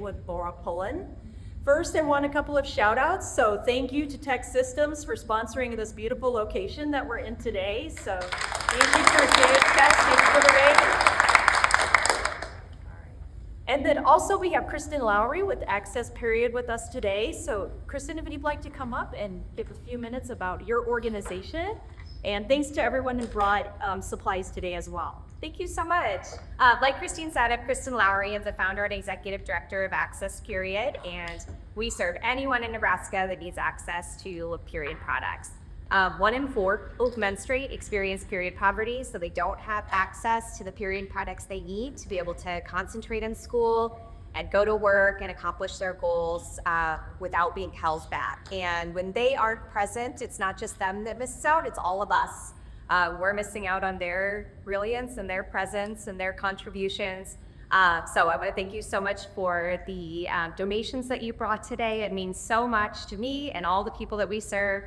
with Laura Pullen. First, I want a couple of shout outs. So thank you to Tech Systems for sponsoring this beautiful location that we're in today. So thank you for JHS, thanks for the rating. And then also we have Kristen Lowry with Access Period with us today. So Kristen, if you'd like to come up and give a few minutes about your organization. And thanks to everyone who brought supplies today as well. Thank you so much. Like Christine said, I'm Kristen Lowry. I'm the founder and executive director of Access Period, and we serve anyone in Nebraska that needs access to period products. 1 in 4 menstruate experience period poverty, so they don't have access to the period products they need to be able to concentrate in school and go to work and accomplish their goals without being held back. And when they aren't present, it's not just them that misses out, it's all of us. We're missing out on their brilliance and their presence and their contributions. So I want to thank you so much for the donations that you brought today. It means so much to me and all the people that we serve.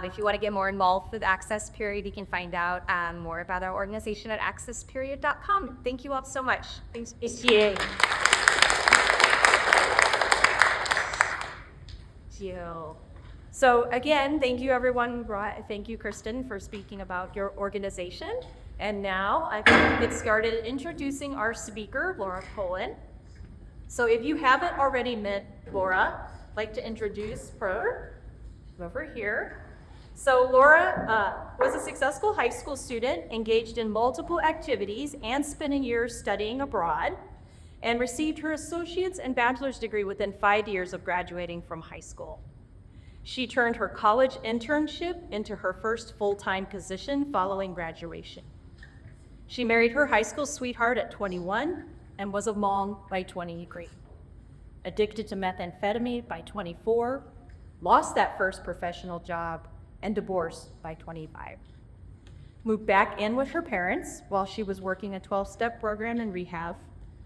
If you want to get more involved with Access Period, you can find out more about our organization at accessperiod.com. Thank you all so much. Thanks. Thank you. So again, thank you everyone. Thank you, Kristen, for speaking about your organization. And now I'm going to get started introducing our speaker, Laura Pullen. So if you haven't already met Laura, I'd like to introduce her over here. So Laura was a successful high school student, engaged in multiple activities and spent a year studying abroad, and received her associate's and bachelor's degree within 5 years of graduating from high school. She turned her college internship into her first full-time position following graduation. She married her high school sweetheart at 21 and was a mom by 23. Addicted to methamphetamine by 24, lost that first professional job, and divorced by 25. Moved back in with her parents while she was working a 12-step program in rehab,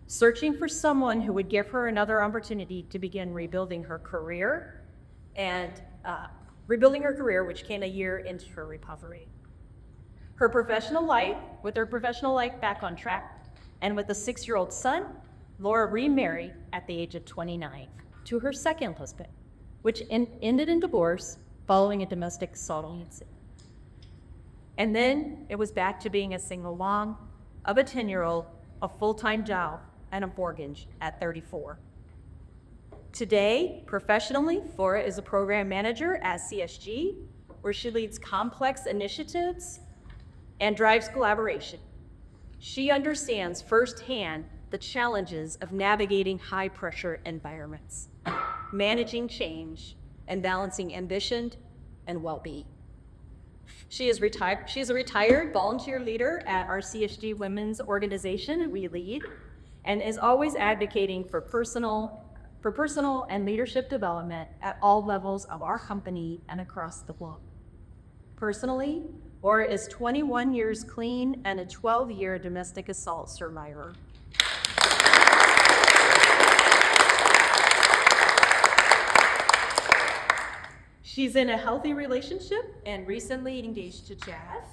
searching for someone who would give her another opportunity to begin rebuilding her career, which came a year into her recovery. With her professional life back on track, and with a 6-year-old son, Laura remarried at the age of 29 to her second husband, which ended in divorce following a domestic assault incident. And then it was back to being a single mom of a 10-year-old, a full-time job, and a mortgage at 34. Today, professionally, Laura is a program manager at CSG, where she leads complex initiatives and drives collaboration. She understands firsthand the challenges of navigating high-pressure environments, managing change, and balancing ambition and well-being. She is a retired volunteer leader at our CSG women's organization we lead, and is always advocating for personal and leadership development at all levels of our company and across the globe. Personally, Laura is 21 years clean and a 12-year domestic assault survivor. She's in a healthy relationship and recently engaged to Chaz.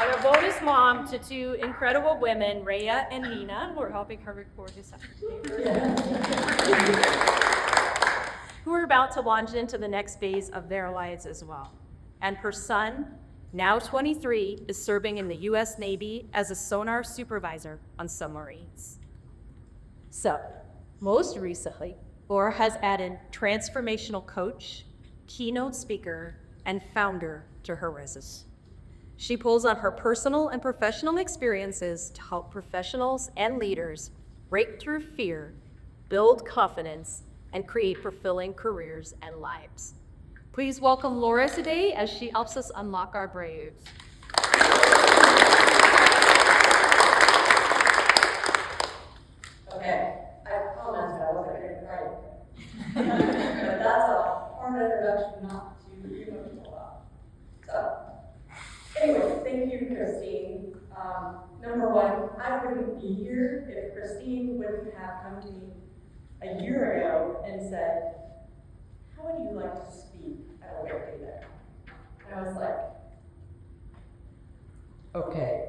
And a bonus mom to 2 incredible women, Rhea and Nina, who are helping her record this afternoon, who are about to launch into the next phase of their lives as well. And her son, now 23, is serving in the U.S. Navy as a sonar supervisor on submarines. So, most recently, Laura has added transformational coach, keynote speaker, and founder to her resume. She pulls on her personal and professional experiences to help professionals and leaders break through fear, build confidence, and create fulfilling careers and lives. Please welcome Laura today as she helps us unlock our braves. Okay, I promised I wasn't going to cry. But that's a hard introduction not to even pull out. So, anyway, thank you, Christine. Number one, I wouldn't be here if Christine wouldn't have come to me a year ago and said, how would you like to speak at a WICT event? And I was like, Okay.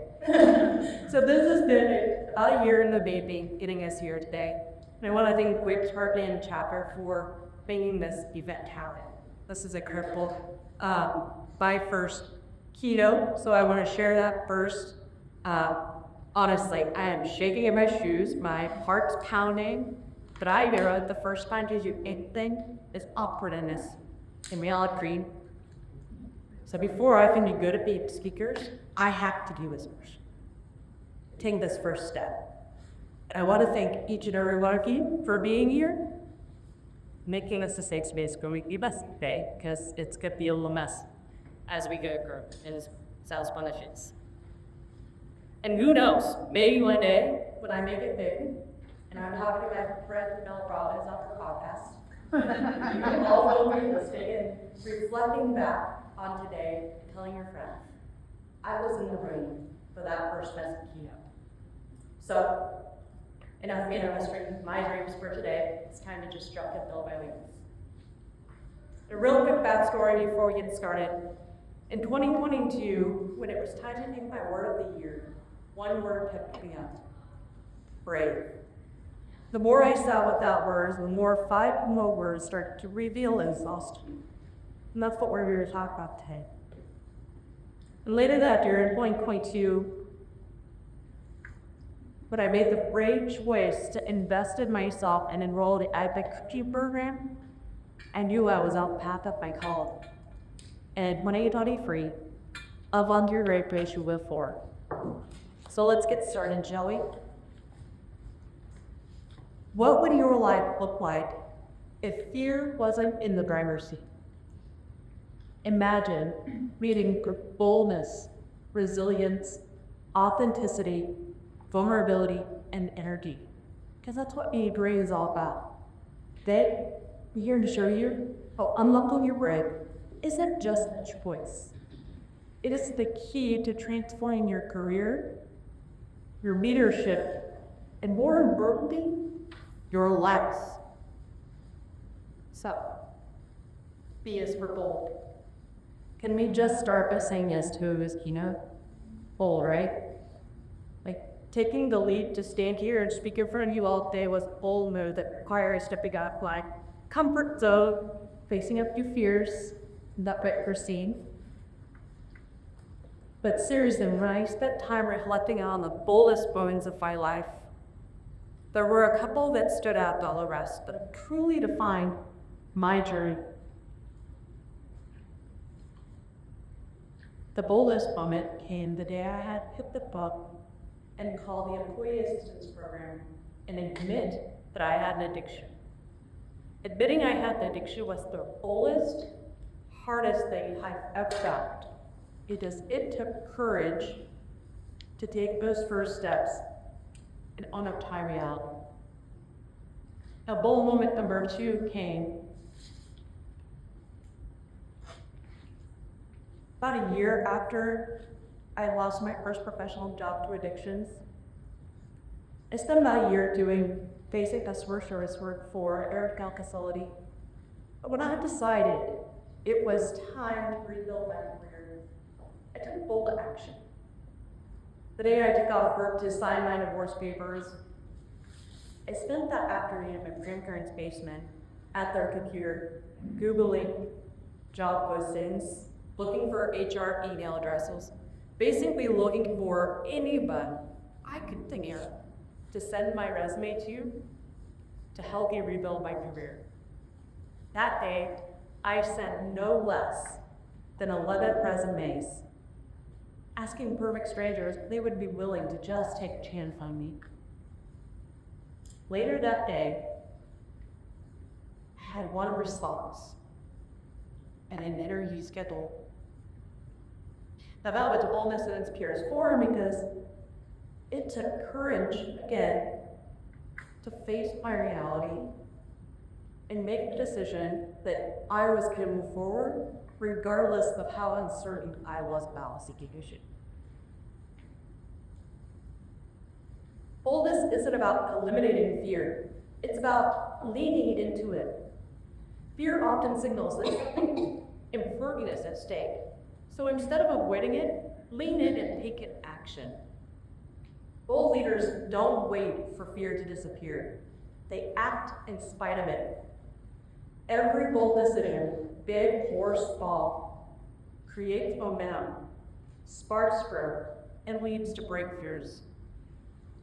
So this has been about a year in the making, getting us here today. And I want to thank WICT Heartland chapter for bringing this event happen. This is incredible. My first keynote, so I want to share that first. Honestly, I am shaking in my shoes, my heart's pounding, but I know the first time to do anything is awkwardness and reality green. So before I can be good at being speakers, I have to do this first. Take this first step. And I want to thank each and every one of you for being here, making this a safe space going to be messy today, because it's going to be a little mess as we go through in South Spanish. And who knows, maybe one day when I make it big, and I'm talking to my friend Mel Robbins on the podcast, you can all go listening and reflecting back on today, telling your friends, I was in the room for that first message keynote. So, enough being illustrating my dreams for today. It's time to just jump and build my wings. A real quick backstory before we get started. In 2022, when it was time to pick my word of the year, one word kept coming up: brave. The more I sat with that word, the more 5 more words started to reveal and exhaustion. And that's what we're here to talk about today. And later that year, in 2022, when I made the brave choice to invest in myself and enroll in the WICT program, I knew I was on the path of my calling. And in 2023, a volunteer rate ratio with 4. So let's get started, shall we? What would your life look like if fear wasn't in the driver's seat? Imagine meeting boldness, resilience, authenticity, vulnerability, and energy. Because that's what being brave is all about. Today, we're here to show you how unlocking your brave isn't just a choice. It is the key to transforming your career, your leadership, and more importantly, your life. So, B is for bold. Can we just start by saying yes to this keynote? Bold, right? Like, taking the lead to stand here and speak in front of you all day was a bold move that requires stepping out of my comfort zone, facing a few fears, not quite foreseen. But seriously, when I spent time reflecting on the boldest moments of my life, there were a couple that stood out to all the rest that truly defined my journey. The boldest moment came the day I had picked the book and called the Employee Assistance Program and admit that I had an addiction. Admitting I had the addiction was the boldest, hardest thing I've ever found. It took courage to take those first steps and own up to my reality. Now, bold moment number 2 came about a year after I lost my first professional job to addictions. I spent about a year doing basic customer service work for Eric Gal facility. But when I decided it was time to rebuild my career, I took bold action. The day I took off work to sign my divorce papers, I spent that afternoon in my grandparents' basement at their computer, Googling job postings, looking for HR email addresses, basically looking for anyone I could think of to send my resume to help me rebuild my career. That day, I sent no less than 11 resumes, asking perfect strangers if they would be willing to just take a chance on me. Later that day, I had one response and an interview scheduled. Now that was boldness in its purest form because it took courage, again, to face my reality and make the decision that I was going to move forward regardless of how uncertain I was about a situation. Boldness isn't about eliminating fear. It's about leaning into it. Fear often signals that something important is at stake. So instead of avoiding it, lean in and take an action. Bold leaders don't wait for fear to disappear. They act in spite of it. Every bold decision, big or small, creates momentum, sparks growth, and leads to breakthroughs.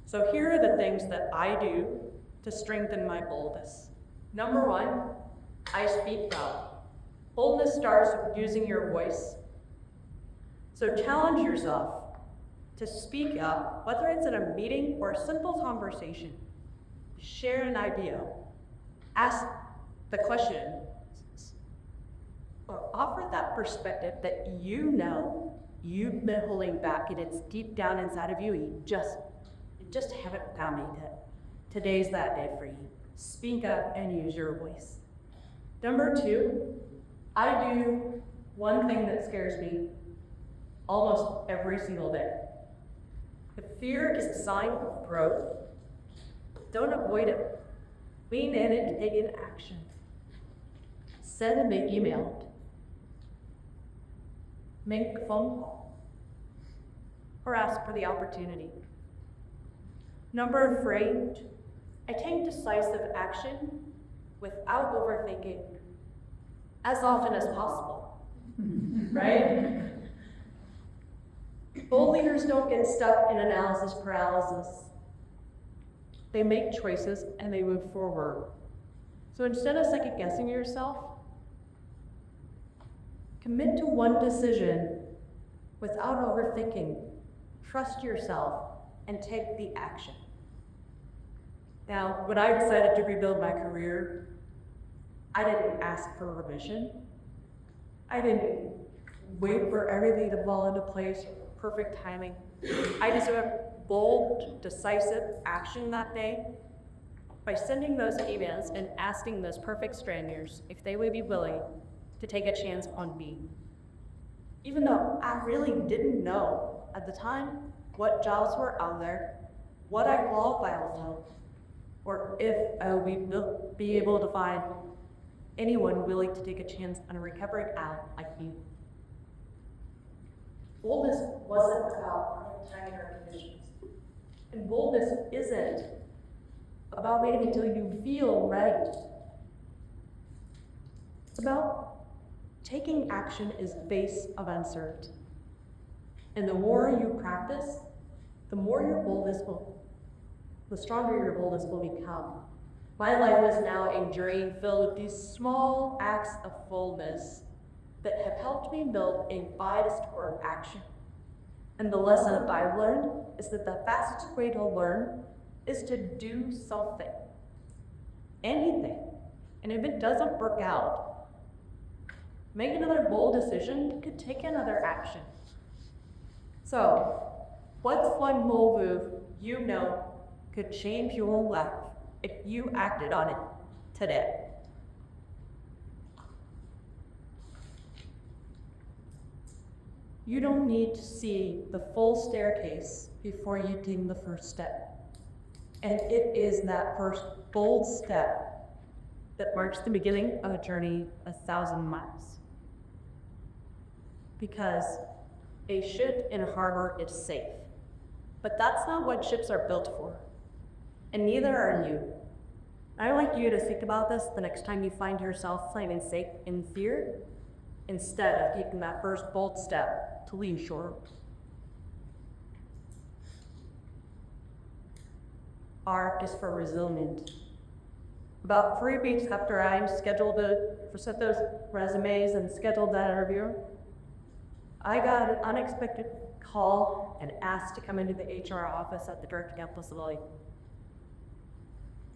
So here are the things that I do to strengthen my boldness. Number one, I speak out. Boldness starts with using your voice. So challenge yourself to speak up, whether it's in a meeting or a simple conversation. Share an idea, ask the question, or offer that perspective that you know you've been holding back and it's deep down inside of you. You just haven't found it yet. Today's that day for you. Speak up and use your voice. Number two, I do one thing that scares me almost every single day. If fear is a sign of growth, don't avoid it. Lean in and take an action. Send an email. Make a phone call. Or ask for the opportunity. Number three, I take decisive action without overthinking as often as possible. Right? Bold leaders don't get stuck in analysis paralysis. They make choices and they move forward. So instead of second guessing yourself, commit to one decision without overthinking. Trust yourself and take the action. Now, when I decided to rebuild my career, I didn't ask for permission. I didn't wait for everything to fall into place, perfect timing. I just took bold, decisive action that day by sending those emails and asking those perfect strangers if they would be willing to take a chance on me. Even though I really didn't know at the time what jobs were out there, what I qualified for, or if I would be able to find anyone willing to take a chance on a recovering addict like me. Boldness wasn't about timing or conditions. And boldness isn't about waiting until you feel ready. It's about taking action in the face of uncertainty. And the more you practice, the stronger your boldness will become. My life is now a journey filled with these small acts of boldness that have helped me build a bias toward action. And the lesson that I've learned is that the fastest way to learn is to do something. Anything. And if it doesn't work out, make another bold decision to take another action. So, what's one bold move you know could change your life if you acted on it today? You don't need to see the full staircase before you take the first step. And it is that first bold step that marks the beginning of a journey 1,000 miles. Because a ship in a harbor is safe. But that's not what ships are built for. And neither are you. I'd like you to think about this the next time you find yourself playing safe in fear, instead of taking that first bold step to lean shore. R is for resilient. About 3 weeks after I scheduled to set those resumes and scheduled that interview, I got an unexpected call and asked to come into the HR office at the direct campus facility.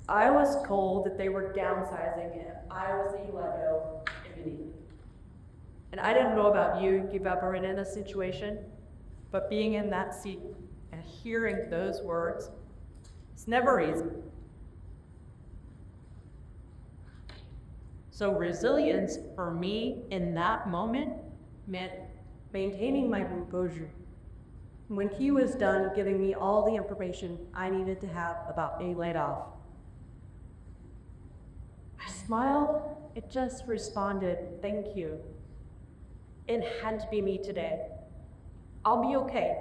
I was told that they were downsizing and I was being let go immediately. And I didn't know about you if you've ever been in this situation, but being in that seat and hearing those words, it's never easy. So resilience for me in that moment meant maintaining my composure. When he was done giving me all the information I needed to have about being laid off, I smiled, it just responded, "Thank you. It had to be me today. I'll be okay.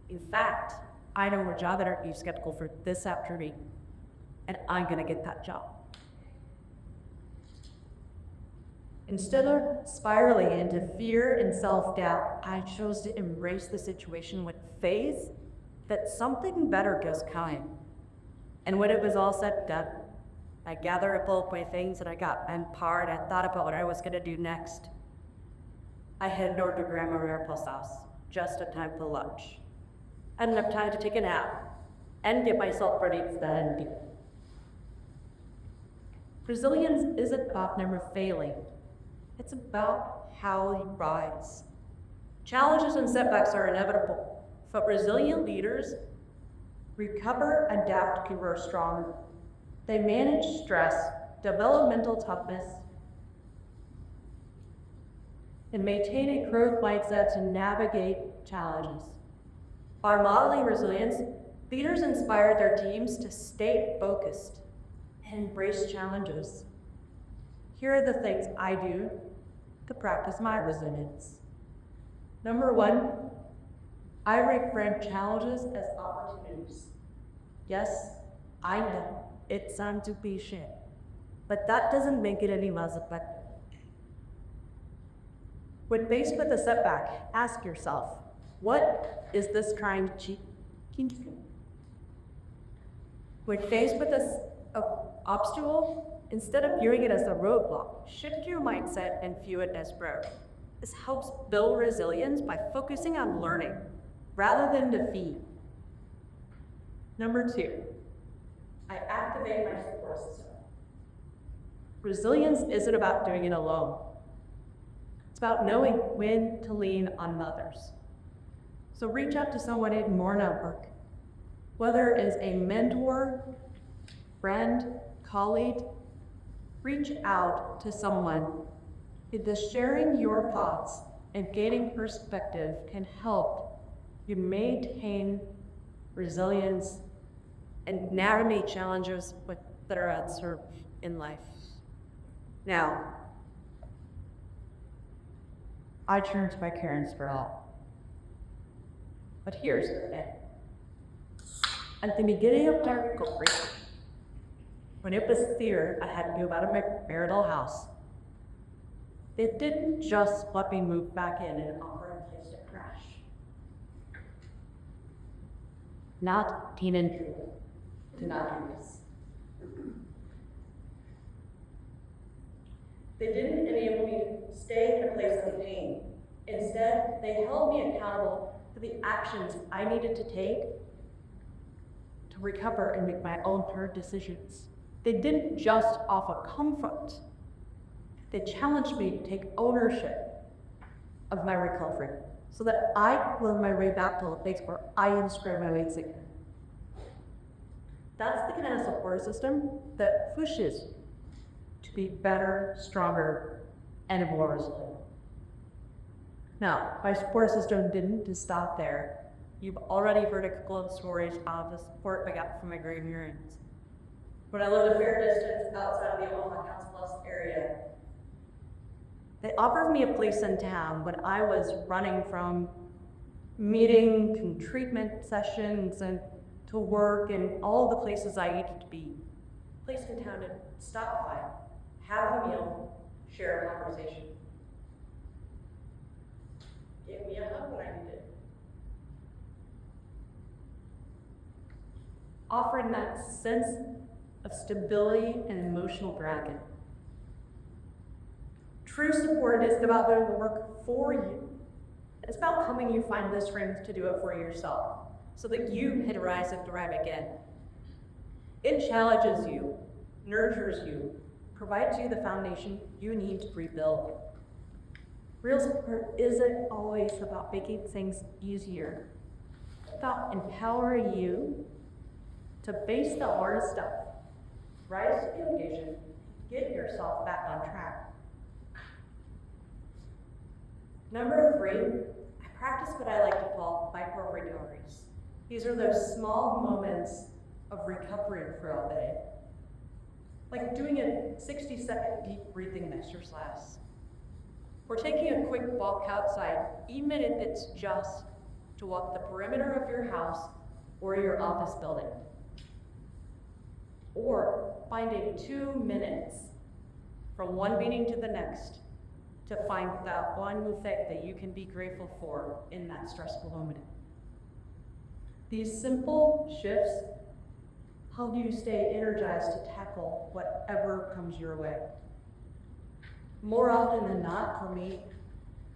In fact, I know a job interview scheduled for this afternoon, and I'm gonna get that job. Instead of spiraling into fear and self-doubt, I chose to embrace the situation with faith that something better was coming. And when it was all said and done, I gathered up all my things and I got empowered. I thought about what I was gonna do next. I headed over to Grandma Miracle's house, just in time for lunch. I didn't have time to take a nap and get myself ready for the ending. Resilience isn't about never failing. It's about how you rise. Challenges and setbacks are inevitable, but resilient leaders recover, adapt, and grow stronger. They manage stress, develop mental toughness, and maintain a growth mindset to navigate challenges. By modeling resilience, leaders inspire their teams to stay focused and embrace challenges. Here are the things I do to practice my resilience. Number one, I reframe challenges as opportunities. Yes, I know it sounds too cliche, but that doesn't make it any less effective. When faced with a setback, ask yourself, what is this trying to teach me? When faced with an obstacle, instead of viewing it as a roadblock, shift your mindset and view it as growth. This helps build resilience by focusing on learning rather than defeat. Number two, I activate my support system. Resilience isn't about doing it alone. It's about knowing when to lean on others. So reach out to someone in your network, whether it is a mentor, friend, colleague. Reach out to someone. Because sharing your thoughts and gaining perspective can help you maintain resilience and navigate challenges that are uncertain in life. Now, I turn to my parents for help. But here's the thing. At the beginning of my recovery, when it was clear I had to move out of my marital house, they didn't just let me move back in and offer a place to crash. Not Tina and Drew did not do this. They didn't enable me to stay in a place of pain. Instead, they held me accountable for the actions I needed to take to recover and make my own hard decisions. They didn't just offer comfort. They challenged me to take ownership of my recovery so that I could learn my way back to a place where I am square my legs again. That's the kind of support system that pushes you to be better, stronger, and more resilient. Now, my support system didn't just stop there. You've already heard a couple of stories of the support I got from my grandparents. When I lived a fair distance outside of the Omaha Council Bluffs area, they offered me a place in town when I was running from meeting and treatment sessions and to work and all the places I needed to be. A place in town to stop by, have a meal, share a conversation. Give me a hug when I needed it. Offering that sense of stability and emotional grounding. True support isn't about doing the work for you. It's about helping you find the strength to do it for yourself so that you can rise and thrive again. It challenges you, nurtures you, provides you the foundation you need to rebuild. Real support isn't always about making things easier. It's about empowering you to face the hard stuff, rise to the occasion, get yourself back on track. Number three, I practice what I like to call micro recoveries. These are those small moments of recovery throughout the day. Like doing a 60-second deep breathing exercise. or taking a quick walk outside, even if it's just to walk the perimeter of your house or your office building. Or finding 2 minutes from one meeting to the next to find that one thing that you can be grateful for in that stressful moment. These simple shifts help you stay energized to tackle whatever comes your way. More often than not, for me,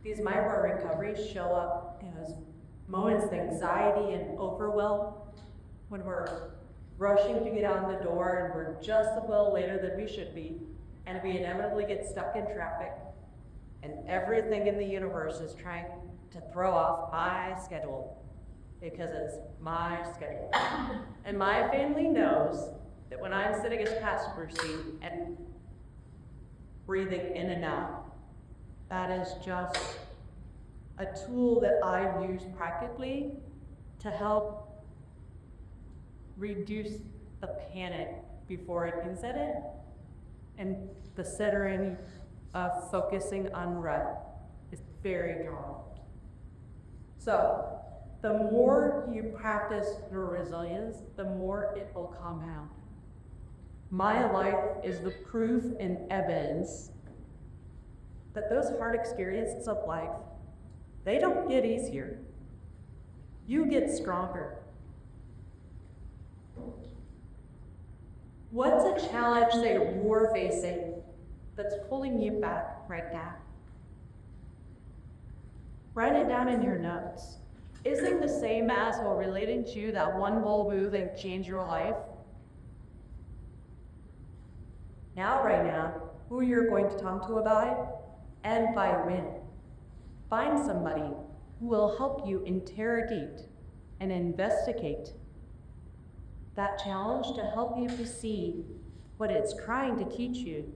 these micro recoveries show up as moments of anxiety and overwhelm when we're rushing to get out the door and we're just a little later than we should be, and we inevitably get stuck in traffic, and everything in the universe is trying to throw off my schedule because it's my schedule. And my family knows that when I'm sitting as passenger seat and breathing in and out, that is just a tool that I use practically to help reduce the panic before it can set in, and the centering of focusing on rest is very powerful. So, the more you practice your resilience, the more it will compound. My life is the proof and evidence that those hard experiences of life, they don't get easier. You get stronger. What's a challenge that you're facing that's pulling you back right now? Write it down in your notes. Isn't the same as or relating to that one bold move and change your life? Now, right now, who you're going to talk to about it and by when. Find somebody who will help you interrogate and investigate that challenge to help you to see what it's trying to teach you.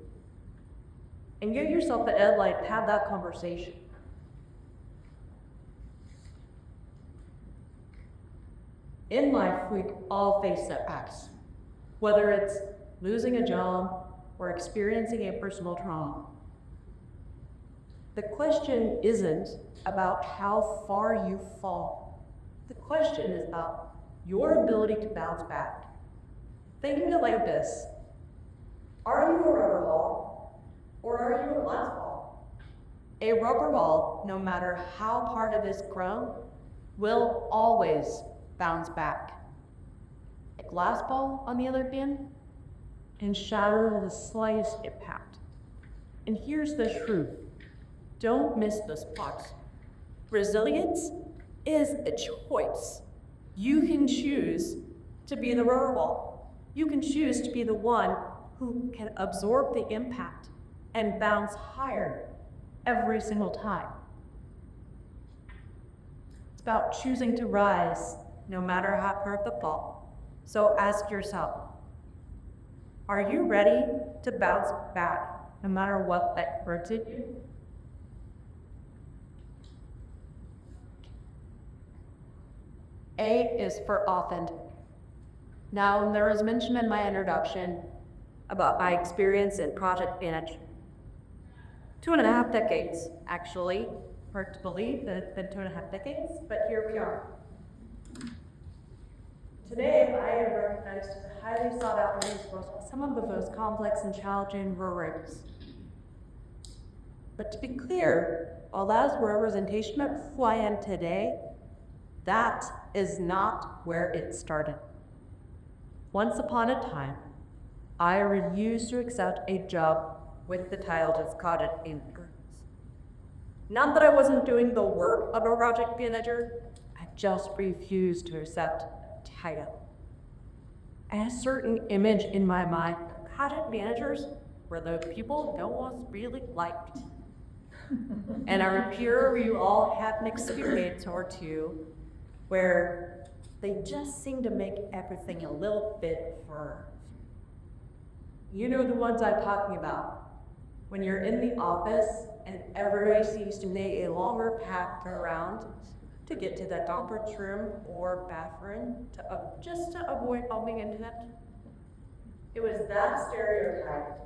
And give yourself the ed light to have that conversation. In life, we all face setbacks, whether it's losing a job or experiencing a personal trauma. The question isn't about how far you fall. The question is about your ability to bounce back. Think of it like this. Are you a rubber ball or are you a glass ball? A rubber ball, no matter how hard it is grown, will always bounce back. A glass ball, on the other hand, can shatter with the slightest impact. And here's the truth. Don't miss this part. Resilience is a choice. You can choose to be the rubber ball. You can choose to be the one who can absorb the impact and bounce higher every single time. It's about choosing to rise no matter how hard the fall. So ask yourself, are you ready to bounce back no matter what that hurted you? A is for often. Now, there was mention in my introduction about my experience in project management. 2.5 decades, actually. Hard to believe that it's been 2.5 decades, but here we are. Today, I am recognized as a highly sought out resource for some of the most complex and challenging roles. But to be clear, while that is a representation of who I am today, that is not where it started. Once upon a time, I refused to accept a job with the title of project manager. Not that I wasn't doing the work of a project manager, I just refused to accept a title. I had a certain image in my mind that project managers were the people no one really liked. And I'm sure you all had an experience or two where they just seem to make everything a little bit for. You know the ones I'm talking about. When you're in the office and everybody seems to make a longer path around to get to that conference room or bathroom just to avoid bumping into them. It was that stereotype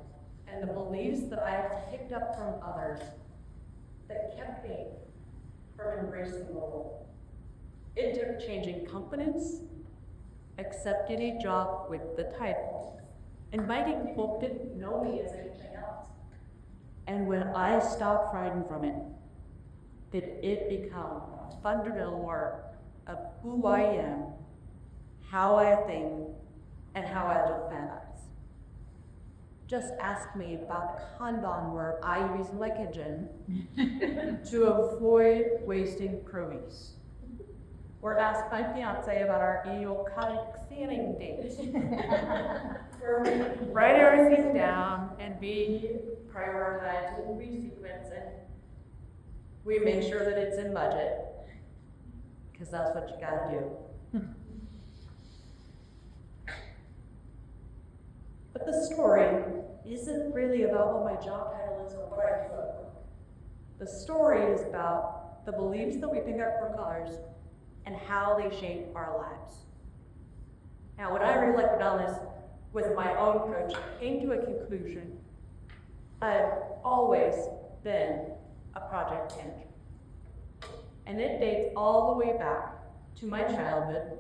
and the beliefs that I had picked up from others that kept me from embracing the role. It took changing companies, accepting a job with the title, inviting people who didn't know me as anything else. And when I stopped fighting from it, did it become a fundamental part of who I am, how I think, and how I look at us. Just ask me about the condom where I use glycogen to avoid wasting produce. Or ask my fiance about our idiotic sailing date. Where we write everything down and we prioritize and we sequence and we make sure that it's in budget, because that's what you gotta do. But the story isn't really about what my job title is or what I do at work. The story is about the beliefs that we pick up from others and how they shape our lives. Now, when I reflected on this with my own coach, I came to a conclusion. I've always been a project manager. And it dates all the way back to my childhood,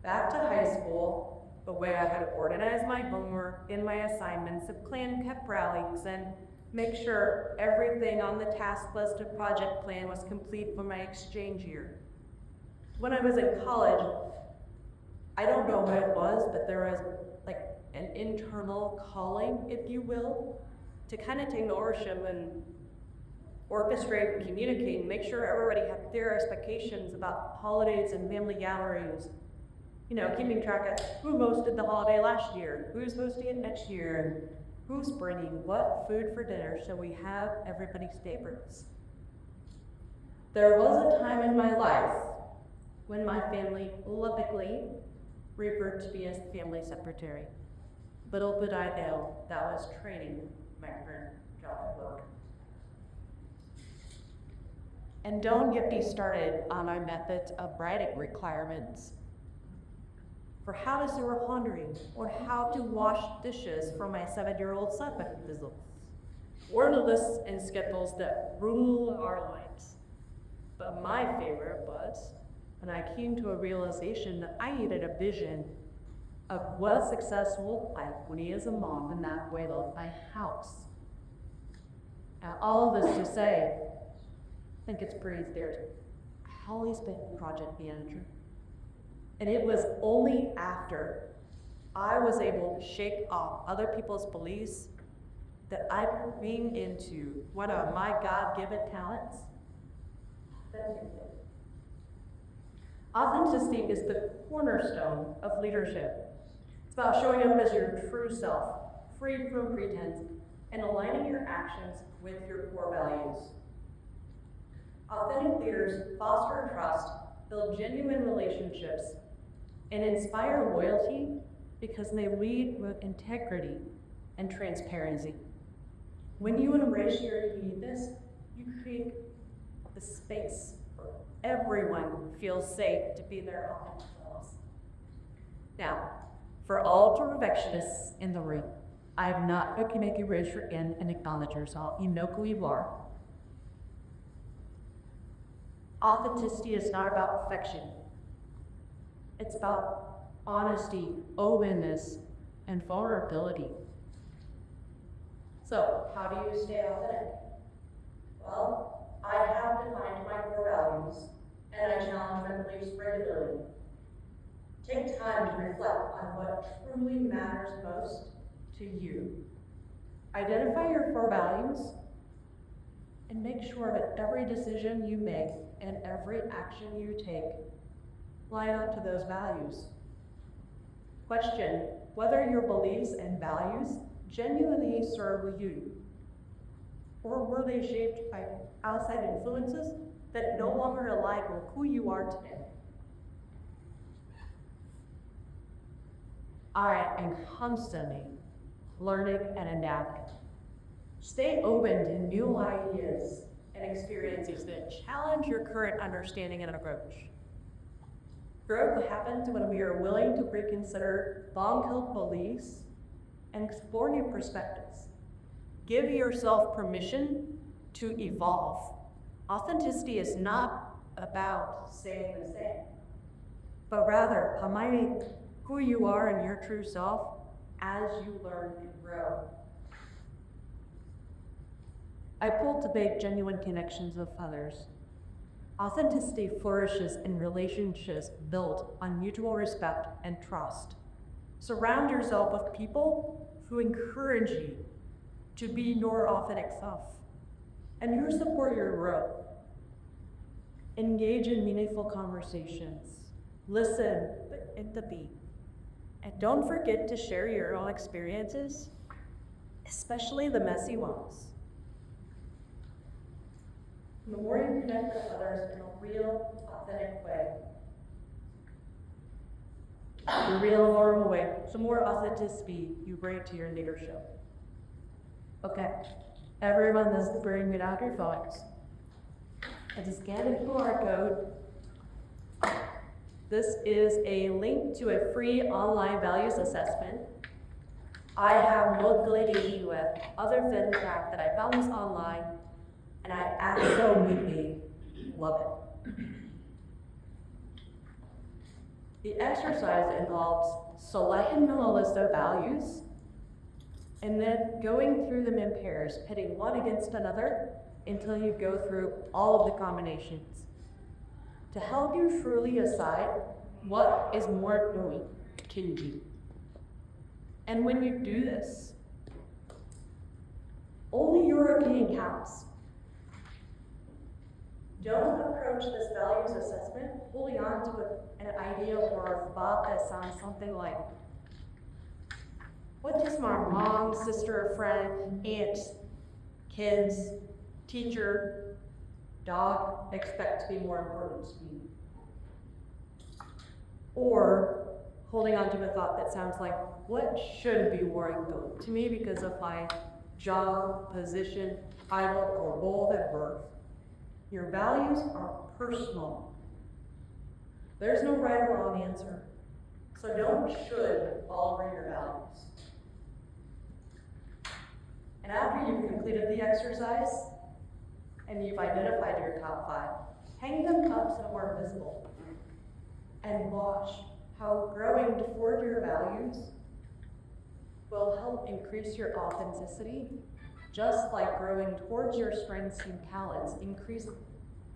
back to high school, the way I had organized my homework in my assignments, and plan kept rallies, and make sure everything on the task list of project plan was complete for my exchange year. When I was in college, I don't know what it was, but there was like an internal calling, if you will, to kind of take ownership and orchestrate and communicate and make sure everybody had their expectations about holidays and family gatherings. You know, keeping track of who hosted the holiday last year, who's hosting it next year, and who's bringing what food for dinner so we have everybody's favorites. There was a time in my life when my family lovingly referred to me as family secretary. Little did I know that was training my current job at work. And don't get me started on our methods of writing requirements for how to serve laundry or how to wash dishes for my 7-year-old son at Fizzle, or the lists and schedules that rule our lives. But my favorite was when I came to a realization that I needed a vision of what a successful life when he is a mom, and that way of my house. Now, all of this to say, I think it's pretty clear. I've always been a project manager. And it was only after I was able to shake off other people's beliefs that I leaned into one of my God-given talents. Authenticity is the cornerstone of leadership. It's about showing up as your true self, free from pretense, and aligning your actions with your core values. Authentic leaders foster trust, build genuine relationships, and inspire loyalty because they lead with integrity and transparency. When you embrace your uniqueness, you create the space for everyone to feel safe to be their authentic selves. Now, for all perfectionists in the room, I am not going to make you raise your hand and acknowledge yourself. You know who you are. Authenticity is not about perfection. It's about honesty, openness, and vulnerability. So, how do you stay authentic? Well, I have defined my core values, and I challenge my beliefs regularly. Take time to reflect on what truly matters most to you. Identify your core values, and make sure that every decision you make and every action you take line up to those values. Question whether your beliefs and values genuinely serve you, or were they shaped by outside influences that no longer align with who you are today. I am constantly learning and adapting. Stay open to new ideas and experiences that challenge your current understanding and approach. Growth happens when we are willing to reconsider long-held beliefs and explore new perspectives. Give yourself permission to evolve. Authenticity is not about saying the same, but rather aligning who you are and your true self as you learn and grow. I cultivate genuine connections with others. Authenticity flourishes in relationships built on mutual respect and trust. Surround yourself with people who encourage you to be your authentic self and who support your growth. Engage in meaningful conversations. Listen with empathy. And don't forget to share your own experiences, especially the messy ones. The more you connect with others in a real, authentic way, the real, normal way, the more authenticity you bring to your leadership. Okay, everyone, let's bring it out your phones. And to scan the QR code. This is a link to a free online values assessment. I have no affiliation with other than the fact that I found this online and I absolutely love it. The exercise involves selecting a list of values and then going through them in pairs, pitting one against another until you go through all of the combinations to help you truly decide what is more important to you. And when you do this, only your opinion counts. Don't approach this values assessment holding on to an idea or a thought that sounds something like, what does my mom, sister, friend, aunt, kids, teacher, dog expect to be more important to me? Or holding on to a thought that sounds like, what should be more important to me because of my job, position, title, or role at birth? Your values are personal. There's no right or wrong answer. So don't should all over your values. And after you've completed the exercise and you've identified your top 5, hang them up somewhere visible and watch how growing toward your values will help increase your authenticity, just like growing towards your strengths and talents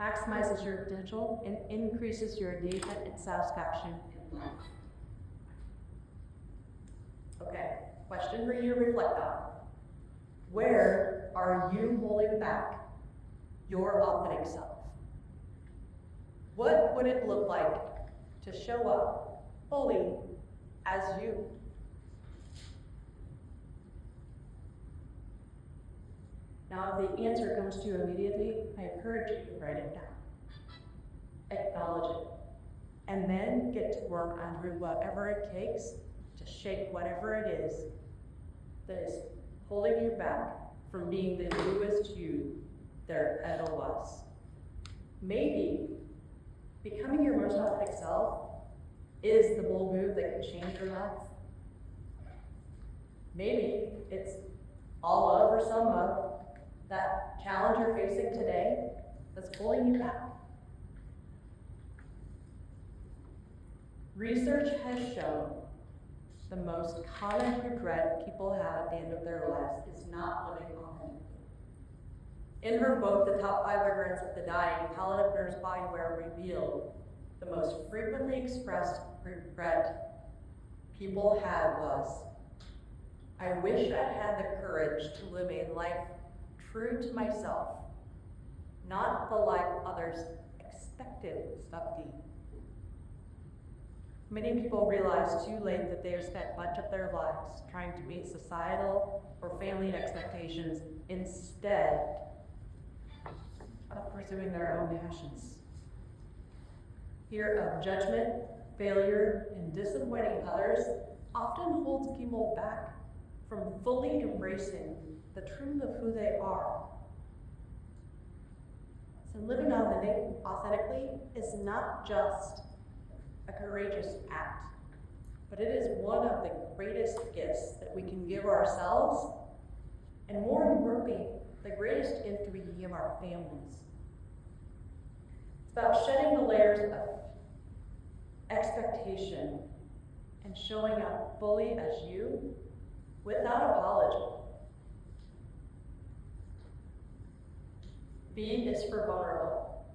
maximizes your potential and increases your engagement and satisfaction in life. Okay, question for you to reflect on. Where are you holding back your authentic self? What would it look like to show up fully as you? Now, if the answer comes to you immediately, I encourage you to write it down. Acknowledge it. And then get to work on whatever it takes to shake whatever it is that is holding you back from being the newest you there ever was. Maybe becoming your most authentic self is the bold move that can change your life. Maybe it's all of or some of that challenge you're facing today that's pulling you back. Research has shown the most common regret people have at the end of their lives is not living authentically. In her book, The Top 5 Regrets of the Dying, Paladin Nurse Bodyware revealed the most frequently expressed regret people had was, I wish I had the courage to live a life true to myself, not the life others expected of me. Many people realize too late that they have spent much of their lives trying to meet societal or family expectations instead of pursuing their own passions. Fear of judgment, failure, and disappointing others often holds people back from fully embracing the truth of who they are. So living authentically is not just a courageous act, but it is one of the greatest gifts that we can give ourselves, and more importantly, the greatest gift we can give our families. It's about shedding the layers of expectation and showing up fully as you without apology. V is for vulnerable.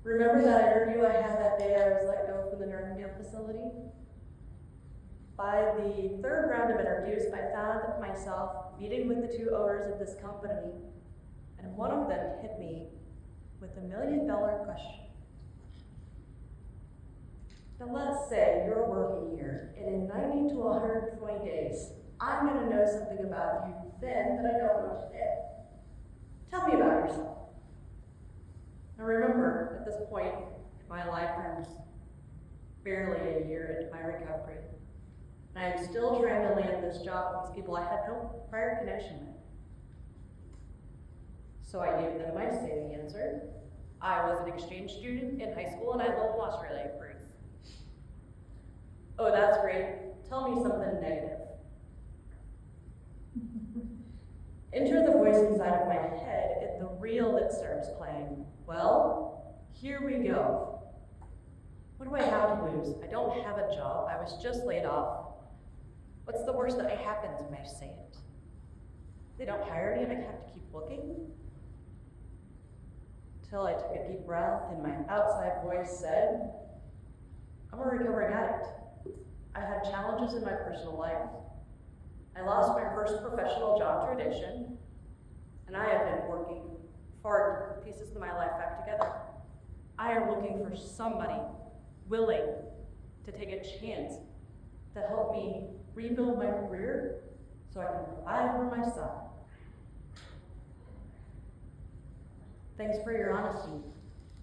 Remember that interview I had that day I was let go from the Nightingale facility? By the third round of interviews, I found myself meeting with the two owners of this company, and one of them hit me with $1 million question. Now let's say you're working here, and in 90 to 120 days, I'm going to know something about you then that I don't know today. Tell me about yourself. Now remember, at this point in my life, I'm barely a year into my recovery. And I am still trying to land this job with these people I had no prior connection with. So I gave them my same answer. I was an exchange student in high school and I love Australia fruits. Oh, that's great. Tell me something negative. Enter the voice inside of my head at the reel that starts playing. Well, here we go. What do I have to lose? I don't have a job. I was just laid off. What's the worst that happens when I say it? They don't hire me and I have to keep looking? Till I took a deep breath and my outside voice said, I'm a recovering addict. I had challenges in my personal life. I lost my first professional job to addiction, and I have been working hard to put pieces of my life back together. I am looking for somebody willing to take a chance to help me rebuild my career so I can provide for my son. Thanks for your honesty.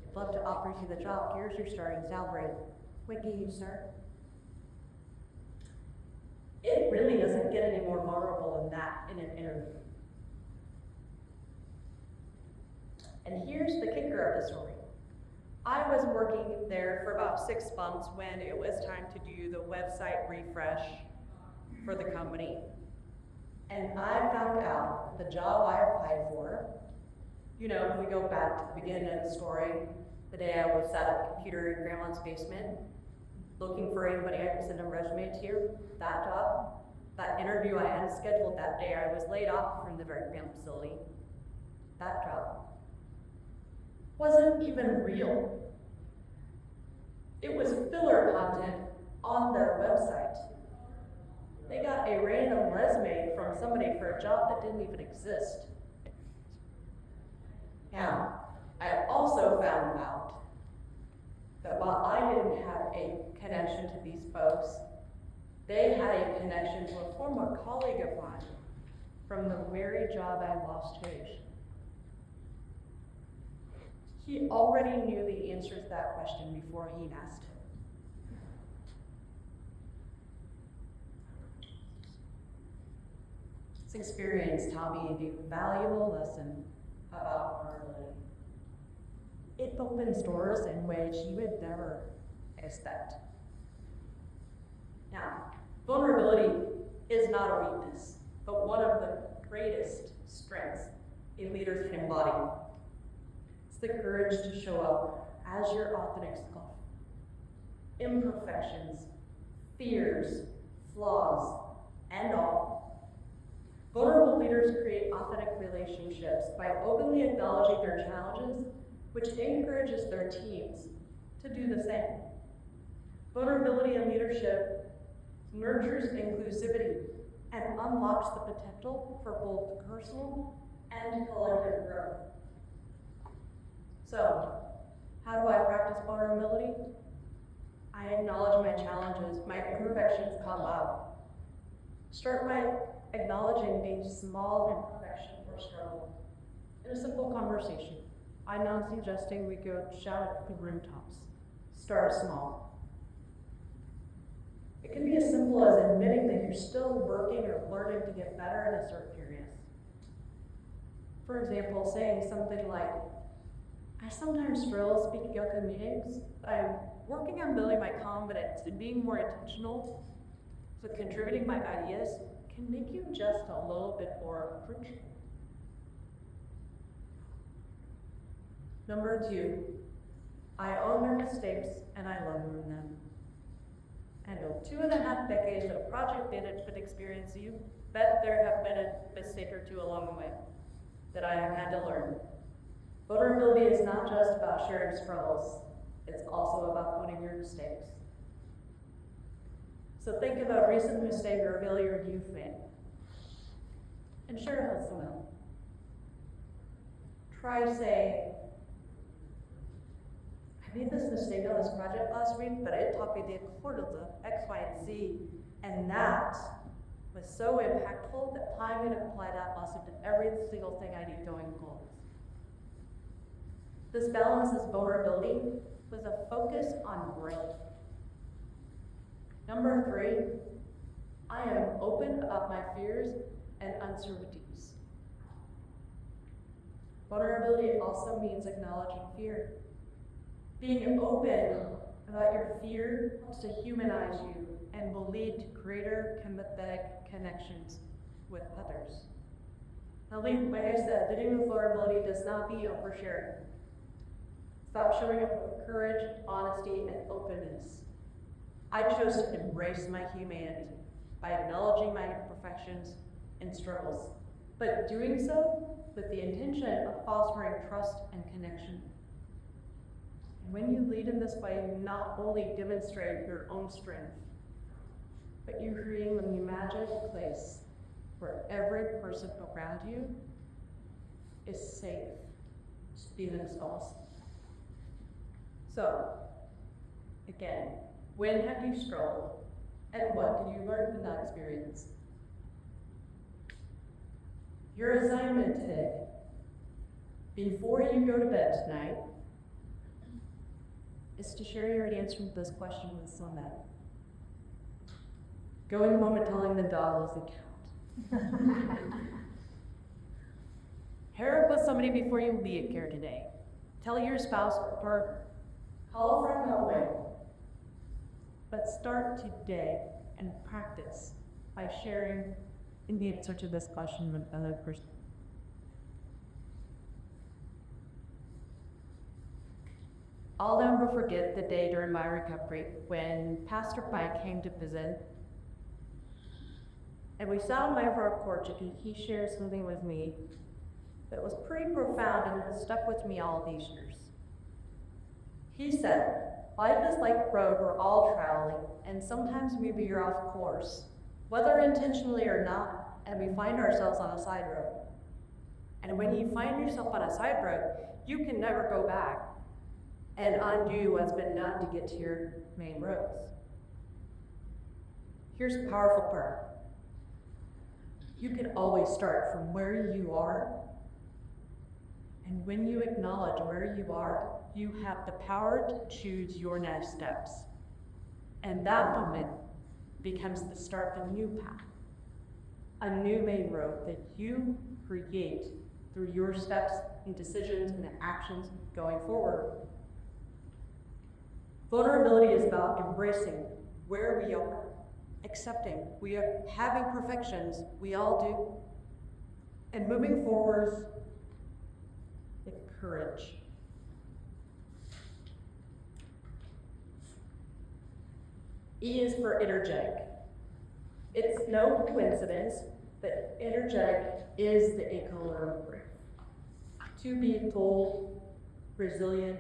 I'd love to offer you the job. Here's your starting salary. Wiki, sir. It really doesn't get any more vulnerable than that in an interview. And here's the kicker of the story. I was working there for about 6 months when it was time to do the website refresh for the company. And I found out the job I applied for, you know, if we go back to the beginning of the story, the day I was at a computer in grandma's basement, looking for anybody I could send a resume to, that job, that interview I had scheduled that day, I was laid off from the very family facility. That job wasn't even real. It was filler content on their website. They got a random resume from somebody for a job that didn't even exist. Now, I also found out that while I didn't have a connection to these folks, they had a connection to a former colleague of mine from the very job I lost to addiction. He already knew the answer to that question before he asked it. This experience taught me a valuable lesson about vulnerability. It opens doors in ways you would never expect. Now, vulnerability is not a weakness, but one of the greatest strengths a leader can embody. It's the courage to show up as your authentic self. Imperfections, fears, flaws, and all. Vulnerable leaders create authentic relationships by openly acknowledging their challenges, which encourages their teams to do the same. Vulnerability in leadership nurtures inclusivity and unlocks the potential for both personal and collective growth. So, how do I practice vulnerability? I acknowledge my challenges, my imperfections come up. Start by acknowledging being small imperfection or struggle in a simple conversation. I'm not suggesting we go shout at the rooftops. Start small. It can be as simple as admitting that you're still working or learning to get better in a certain area. For example, saying something like, I sometimes struggle to speak at yoga meetings. I'm working on building my confidence and being more intentional, so contributing my ideas can make you just a little bit more approachable. Number 2, I own my mistakes and I learn from them. And in 2.5 decades of project management experience, you bet there have been a mistake or two along the way that I have had to learn. Vulnerability is not just about sharing struggles, it's also about owning your mistakes. So think of a recent mistake or failure you've made and share it with someone. Try saying, I made this mistake on this project last week, but it taught me the importance of X, Y, and Z, and that was so impactful that I'm going to apply that lesson to every single thing I do going forward. This balances vulnerability with a focus on growth. Number 3, I am open about my fears and uncertainties. Vulnerability also means acknowledging fear. Being open about your fear helps to humanize you and will lead to greater empathetic connections with others. Now, like I said, leading with vulnerability does not mean oversharing. It's about showing up with courage, honesty, and openness. I chose to embrace my humanity by acknowledging my imperfections and struggles, but doing so with the intention of fostering trust and connection. And when you lead in this way, you not only demonstrate your own strength, but you create an imagined place where every person around you is safe to be themselves. So, again, when have you struggled, and what did you learn from that experience? Your assignment today, before you go to bed tonight, is to share your answer to this question with someone. Going home and telling the dog doesn't count. Pair up with somebody before you leave here today. Tell your spouse or partner. Call a friend on the way. But start today and practice by sharing in the answer to this question with another person. I'll never forget the day during my recovery when Pastor Mike came to visit. And we sat on my front porch and he shared something with me that was pretty profound and has stuck with me all these years. He said, life is like a road we're all traveling, and sometimes we veer off course, whether intentionally or not, and we find ourselves on a side road. And when you find yourself on a side road, you can never go back and undo what's been done to get to your main roads. Here's the powerful part. You can always start from where you are, and when you acknowledge where you are, you have the power to choose your next steps. And that moment becomes the start of a new path, a new main road that you create through your steps and decisions and actions going forward. Vulnerability is about embracing where we are, accepting we are having perfections, we all do, and moving forward with courage. E is for energetic. It's no coincidence that energetic is the A color of brick. To be told, resilient,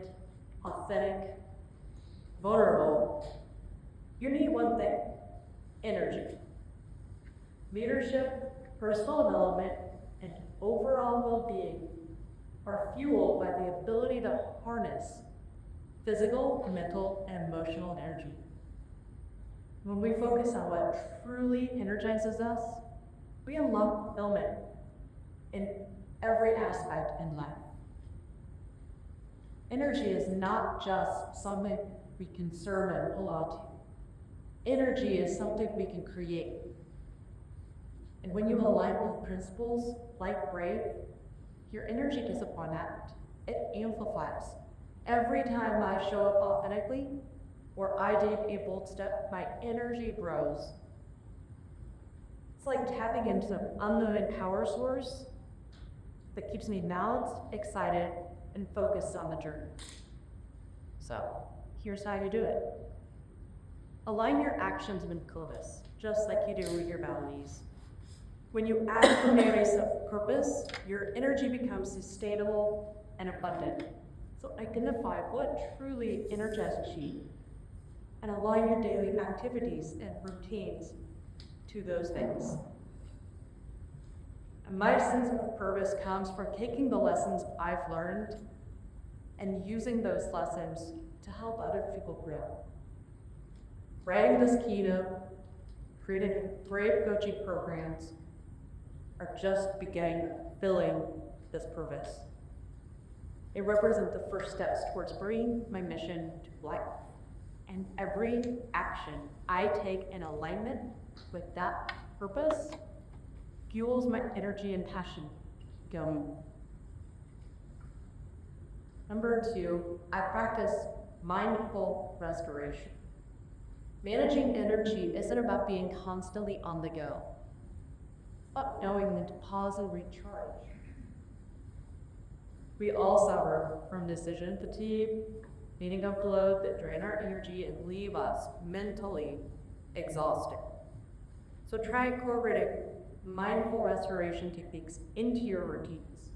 authentic, vulnerable, you need one thing: energy. Leadership, personal development, and overall well-being are fueled by the ability to harness physical, mental, and emotional energy. When we focus on what truly energizes us, we unlock fulfillment in every aspect in life. Energy is not just something we conserve and hold on to. Energy is something we can create. And when you align with principles like Brave, your energy doesn't run out. It amplifies. Every time I show up authentically, or I take a bold step, my energy grows. It's like tapping into an unknown power source that keeps me balanced, excited, and focused on the journey. So, here's how you do it. Align your actions with purpose, just like you do with your values. When you act from a place of purpose, your energy becomes sustainable and abundant. So identify what truly energizes you and align your daily activities and routines to those things. And my sense of purpose comes from taking the lessons I've learned and using those lessons to help other people grow. Writing this keynote, creating great coaching programs are just beginning filling this purpose. It represents the first steps towards bringing my mission to life. And every action I take in alignment with that purpose fuels my energy and passion going. Number 2, I practice mindful restoration. Managing energy isn't about being constantly on the go, but knowing when to pause and recharge. We all suffer from decision fatigue, needing up load that drain our energy and leave us mentally exhausted. So try incorporating mindful restoration techniques into your routines.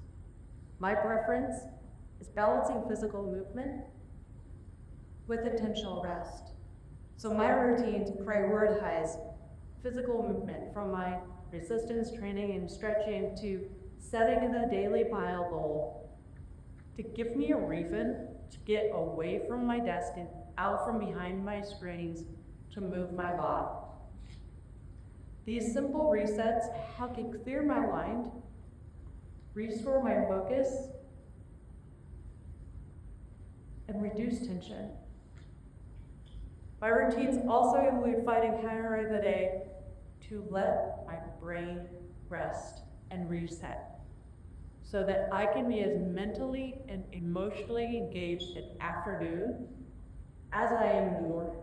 My preference is balancing physical movement with intentional rest. So my routines prioritize physical movement, from my resistance training and stretching to setting a daily mile goal, to give me a reason to get away from my desk and out from behind my screens to move my body. These simple resets help me clear my mind, restore my focus, and reduce tension. My routines also include finding time of the day to let my brain rest and reset, so that I can be as mentally and emotionally engaged in the afternoon as I am in the morning.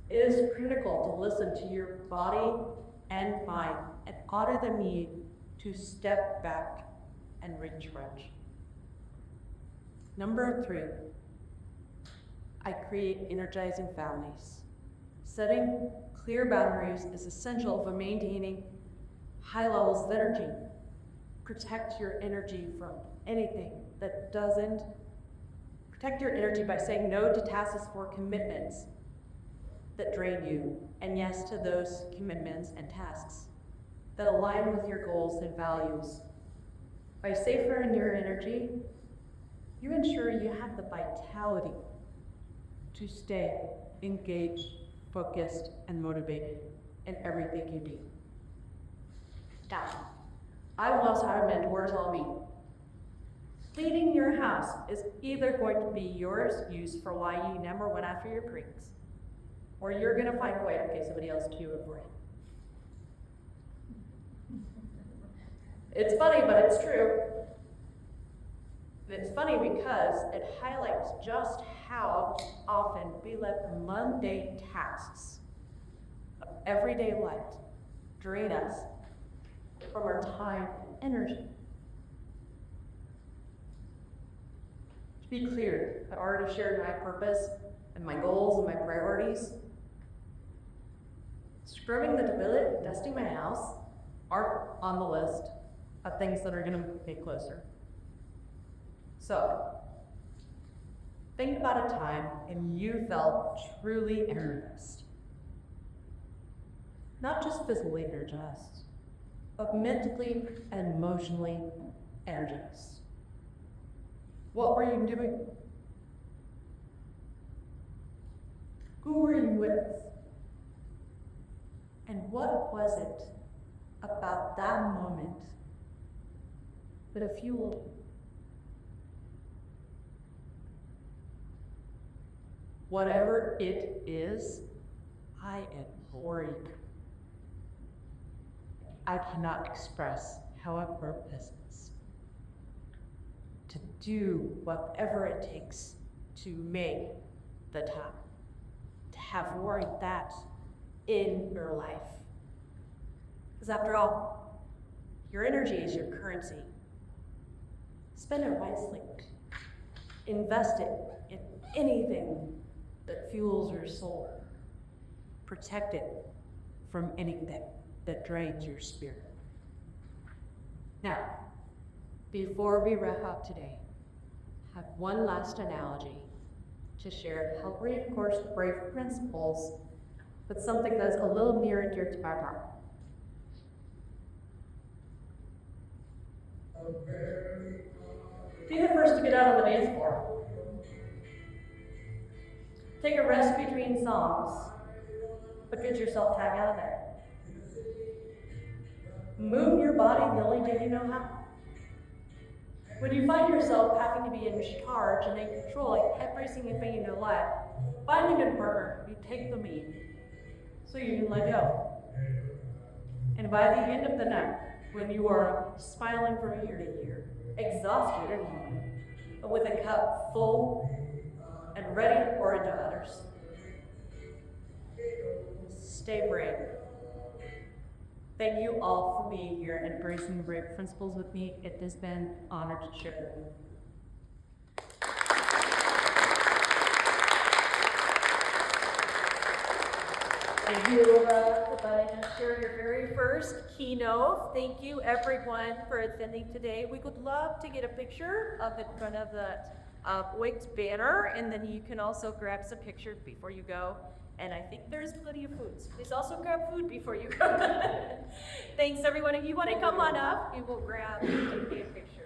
It is critical to listen to your body and mind and honor the need to step back and recharge. Number 3, I create energizing families. Setting clear boundaries is essential for maintaining high levels of energy. Protect your energy from anything that doesn't. Protect your energy by saying no to tasks or commitments that drain you, and yes to those commitments and tasks that align with your goals and values. By safeguarding your energy, you ensure you have the vitality to stay engaged, focused, and motivated in everything you do. Now, I once had a mentor tell me, cleaning your house is either going to be your excuse for why you never went after your pranks, or you're gonna find a way to pay somebody else to do it for you. It's funny, but it's true. It's funny because it highlights just how often we let mundane tasks of everyday life drain us from our time and energy. To be clear, I already shared my purpose and my goals and my priorities. Scrubbing the toilet and dusting my house aren't on the list of things that are going to move me closer. So, think about a time when you felt truly energized. Not just physically energized, but mentally and emotionally energized. What were you doing? Who were you with? And what was it about that moment that fueled you? Whatever it is, I implore you. I cannot express how a purpose is. To do whatever it takes to make the time, to have more of that in your life. Because after all, your energy is your currency. Spend it wisely. Invest it in anything that fuels your soul. Protect it from anything that drains your spirit. Now, before we wrap up today, I have one last analogy to share, help reinforce the brave principles with something that's a little near and dear to my heart. Be the first to get out on the dance floor. Take a rest between songs, but get yourself tag out of there. Move your body the only way you know how. When you find yourself having to be in charge and in control every single thing in your life, find a good partner, you take the lead so you can let go. And by the end of the night, when you are smiling from ear to ear, exhausted but with a cup full and ready to pour into others, stay brave. Thank you all for being here and embracing the brave principles with me. It has been an honor to share with you. Thank you, Laura, for letting us share your very first keynote. Thank you, everyone, for attending today. We would love to get a picture of in front of the WICT banner, and then you can also grab some pictures before you go. And I think there's plenty of foods. Please also grab food before you go. Thanks, everyone. If you want to come on up, we will grab and take a picture.